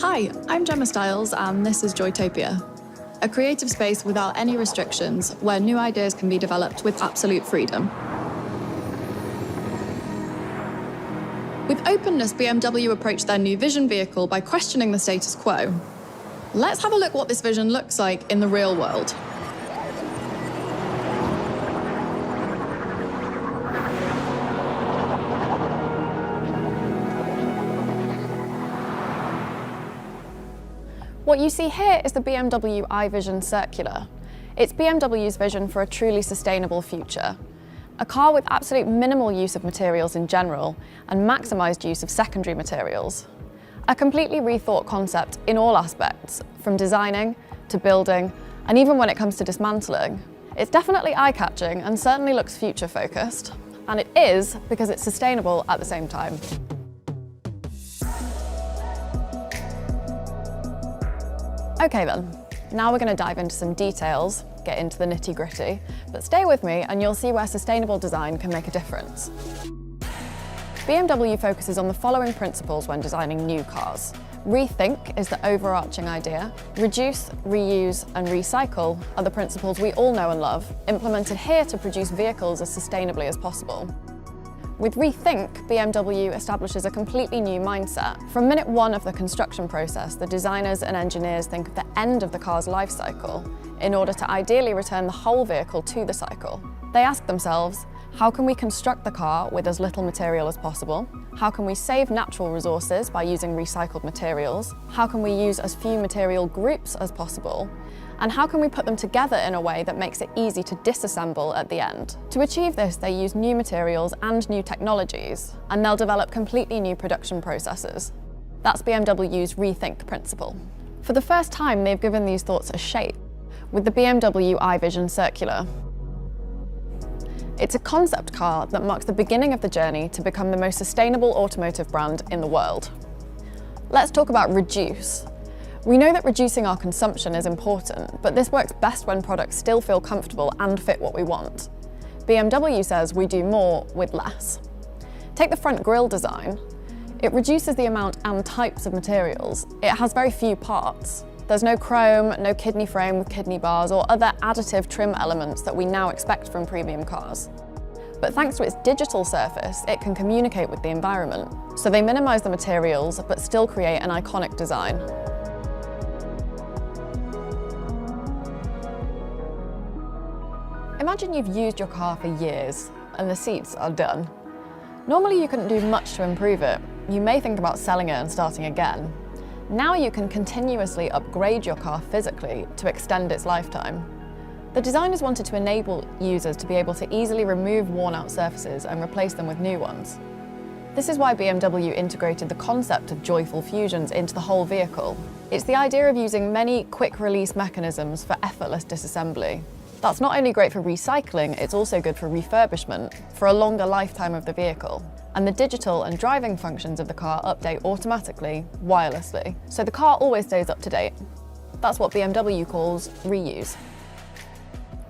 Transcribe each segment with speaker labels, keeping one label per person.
Speaker 1: Hi, I'm Gemma Stiles and this is Joytopia, a creative space without any restrictions where new ideas can be developed with absolute freedom. With openness, BMW approached their new vision vehicle by questioning the status quo. Let's have a look what this vision looks like in the real world.
Speaker 2: What you see here is the BMW iVision Circular. It's BMW's vision for a truly sustainable future. A car with absolute minimal use of materials in general and maximised use of secondary materials. A completely rethought concept in all aspects, from designing to building, and even when it comes to dismantling. It's definitely eye-catching and certainly looks future-focused. And it is because it's sustainable at the same time. Okay then, now we're going to dive into some details, get into the nitty-gritty, but stay with me and you'll see where sustainable design can make a difference. BMW focuses on the following principles when designing new cars. Rethink is the overarching idea. Reduce, reuse and recycle are the principles we all know and love, implemented here to produce vehicles as sustainably as possible. With Rethink, BMW establishes a completely new mindset. From minute one of the construction process, the designers and engineers think of the end of the car's life cycle in order to ideally return the whole vehicle to the cycle. They ask themselves, how can we construct the car with as little material as possible? How can we save natural resources by using recycled materials? How can we use as few material groups as possible? And how can we put them together in a way that makes it easy to disassemble at the end? To achieve this, they use new materials and new technologies, and they'll develop completely new production processes. That's BMW's Rethink principle. For the first time, they've given these thoughts a shape with the BMW iVision Circular. It's a concept car that marks the beginning of the journey to become the most sustainable automotive brand in the world. Let's talk about reduce. We know that reducing our consumption is important, but this works best when products still feel comfortable and fit what we want. BMW says we do more with less. Take the front grille design. It reduces the amount and types of materials. It has very few parts. There's no chrome, no kidney frame with kidney bars or other additive trim elements that we now expect from premium cars. But thanks to its digital surface, it can communicate with the environment. So they minimise the materials, but still create an iconic design. Imagine you've used your car for years and the seats are done. Normally you couldn't do much to improve it. You may think about selling it and starting again. Now you can continuously upgrade your car physically to extend its lifetime. The designers wanted to enable users to be able to easily remove worn-out surfaces and replace them with new ones. This is why BMW integrated the concept of joyful fusions into the whole vehicle. It's the idea of using many quick-release mechanisms for effortless disassembly. That's not only great for recycling, it's also good for refurbishment, for a longer lifetime of the vehicle. And the digital and driving functions of the car update automatically, wirelessly, so the car always stays up to date. That's what BMW calls reuse.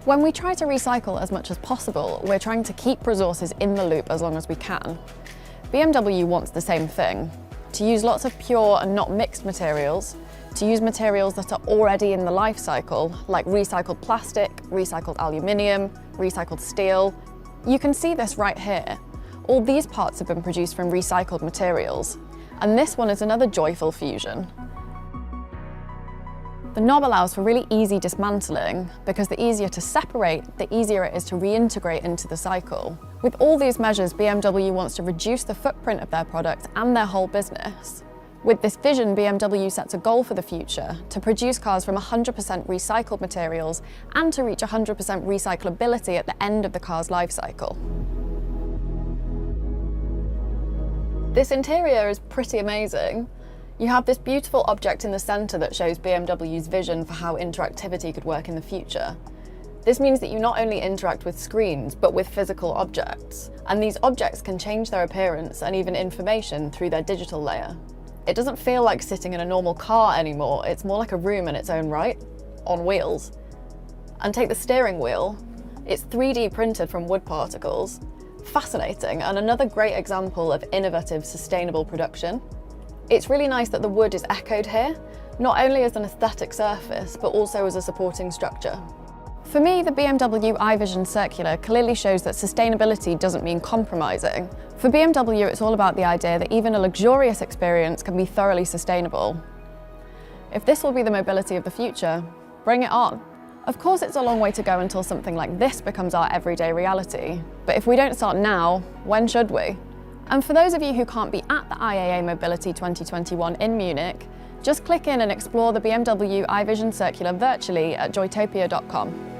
Speaker 2: When we try to recycle as much as possible, we're trying to keep resources in the loop as long as we can. BMW wants the same thing, to use lots of pure and not mixed materials, to use materials that are already in the life cycle, like recycled plastic, recycled aluminium, recycled steel. You can see this right here. All these parts have been produced from recycled materials, and this one is another joyful fusion. The knob allows for really easy dismantling because the easier to separate, the easier it is to reintegrate into the cycle. With all these measures, BMW wants to reduce the footprint of their products and their whole business. With this vision, BMW sets a goal for the future to produce cars from 100% recycled materials and to reach 100% recyclability at the end of the car's life cycle. This interior is pretty amazing. You have this beautiful object in the centre that shows BMW's vision for how interactivity could work in the future. This means that you not only interact with screens, but with physical objects. And these objects can change their appearance and even information through their digital layer. It doesn't feel like sitting in a normal car anymore, it's more like a room in its own right, on wheels. And take the steering wheel. It's 3D printed from wood particles. Fascinating, and another great example of innovative, sustainable production. It's really nice that the wood is echoed here, not only as an aesthetic surface, but also as a supporting structure. For me, the BMW iVision Circular clearly shows that sustainability doesn't mean compromising. For BMW, it's all about the idea that even a luxurious experience can be thoroughly sustainable. If this will be the mobility of the future, bring it on. Of course, it's a long way to go until something like this becomes our everyday reality. But if we don't start now, when should we? And for those of you who can't be at the IAA Mobility 2021 in Munich, just click in and explore the BMW iVision Circular virtually at joytopia.com.